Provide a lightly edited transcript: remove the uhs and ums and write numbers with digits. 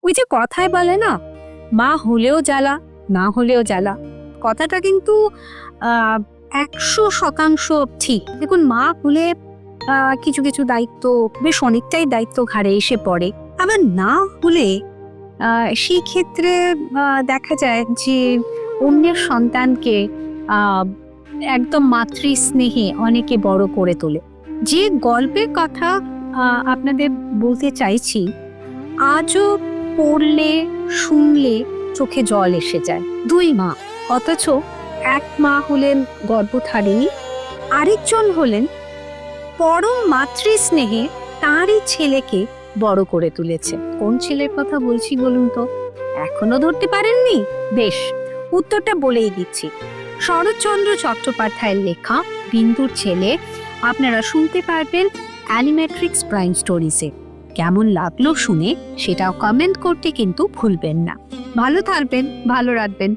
ওই যে কথায় বলে না, মা হলেও জ্বালা না হলেও জ্বালা, কথাটা কিন্তু 100% ঠিক। দেখুন, মা হলে কিছু কিছু দায়িত্ব, বেশ অনেকটাই দায়িত্ব ঘাড়ে এসে পড়ে। আবার না হলে সেই ক্ষেত্রে দেখা যায় যে অন্যের সন্তানকে একদম মাতৃস্নেহে অনেকে বড় করে তোলে। যে গল্পের কথা আপনাদের বলতে চাইছি, আজও পড়লে শুনলে চোখে জল এসে যায়। দুই মা, অথচ এক মা হলেন গর্ভধারিণী, আরেকজন হলেন পরম মাতৃস্নেহে তাঁরই ছেলেকে বড় করে তুলেছে। কোন ছেলের কথা বলছি বলুন তো? এখনো ধরতে পারেননি? বেশ, উত্তরটা বলেই দিচ্ছি। শরৎচন্দ্র চট্টোপাধ্যায়ের লেখা বিন্দুর ছেলে আপনারা শুনতে পারবেন অ্যানিমেট্রিক্স প্রাইম স্টোরিজে। কেমন লাগলো শুনে সেটাও কমেন্ট করতে কিন্তু ভুলবেন না। ভালো থাকবেন, ভালো রাখবেন।